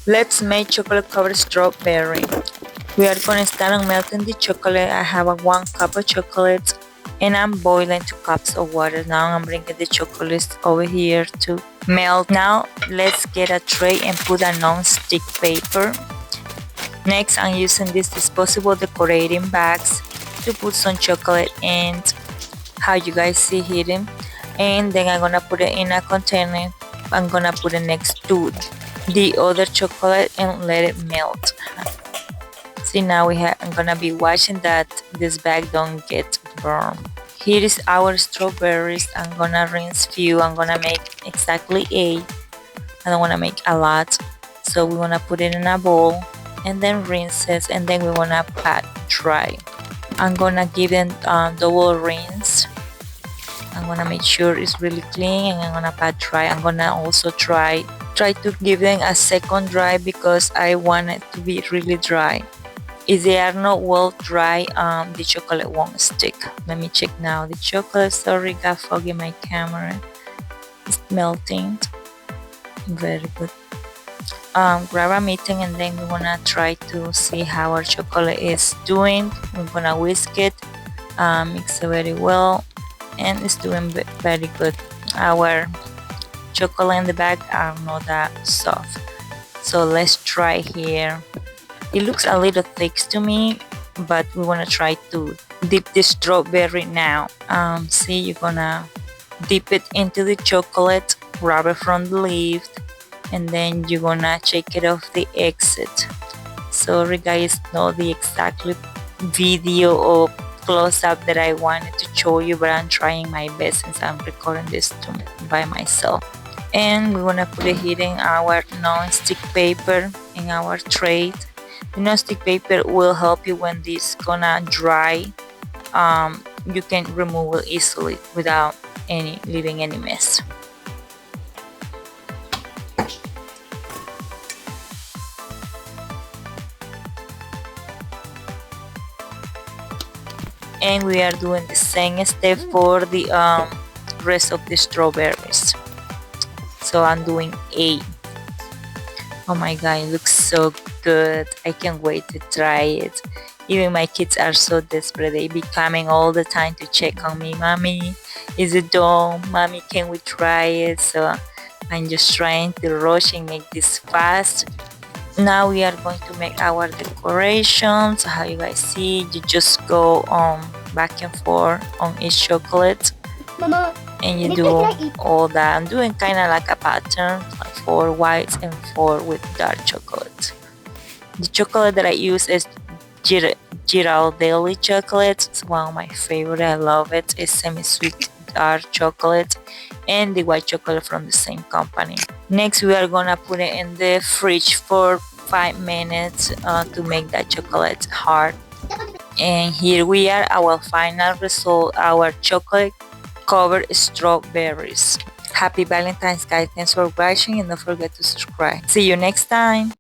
Let's make chocolate covered strawberry. We are gonna start on melting the chocolate. I have a 1 cup of chocolate and I'm boiling 2 cups of water. Now I'm bringing the chocolates over here to melt. Now let's get a tray and put a non-stick paper. Next, I'm using these disposable decorating bags to put some chocolate and how you guys see hidden, and then I'm gonna put it in a container. I'm gonna put it next to the other chocolate and let it melt. See, now I'm gonna be watching that this bag don't get burned. Here is our strawberries. I'm gonna rinse few. I'm gonna make exactly 8. I don't wanna make a lot, so we wanna put it in a bowl and then rinse it, and then we wanna pat dry. I'm gonna give it double rinse. I'm gonna make sure it's really clean, and I'm gonna pat dry. I'm gonna also try to give them a second dry because I want it to be really dry. If they are not well dry, the chocolate won't stick. Let me check now. The chocolate, sorry, got foggy in my camera. It's melting. Very good. Grab a mitten and then we wanna try to see how our chocolate is doing. We're gonna whisk it, mix it very well, and it's doing very good. Our chocolate in the bag are not that soft, so let's try here. It looks a little thick to me, but we want to try to dip the strawberry now. See, you're gonna dip it into the chocolate, grab it from the leaf, and then you're gonna check it off the exit. Sorry guys, not the exact video or close-up that I wanted to show you, but I'm trying my best since I'm recording this by myself. And we wanna put it here in our non-stick paper in our tray. The non-stick paper will help you when this gonna dry. You can remove it easily without leaving any mess. And we are doing the same step for the rest of the strawberries. So I'm doing 8. Oh my god, it looks so good. I can't wait to try it. Even my kids are so desperate. They be coming all the time to check on me. Mommy, is it done? Mommy, can we try it? So I'm just trying to rush and make this fast. Now we are going to make our decorations. How you guys see, you just go back and forth on each chocolate. Mama, and you do all that. I'm doing kind of like a pattern, like 4 whites and 4 with dark chocolate. The chocolate that I use is Girardelli chocolate. It's one of my favorite. I love it. It's semi-sweet dark chocolate and the white chocolate from the same company. Next, we are gonna put it in the fridge for 5 minutes to make that chocolate hard. And here we are, our final result, our chocolate covered strawberries. Happy Valentine's, guys. Thanks for watching and don't forget to subscribe. See you next time.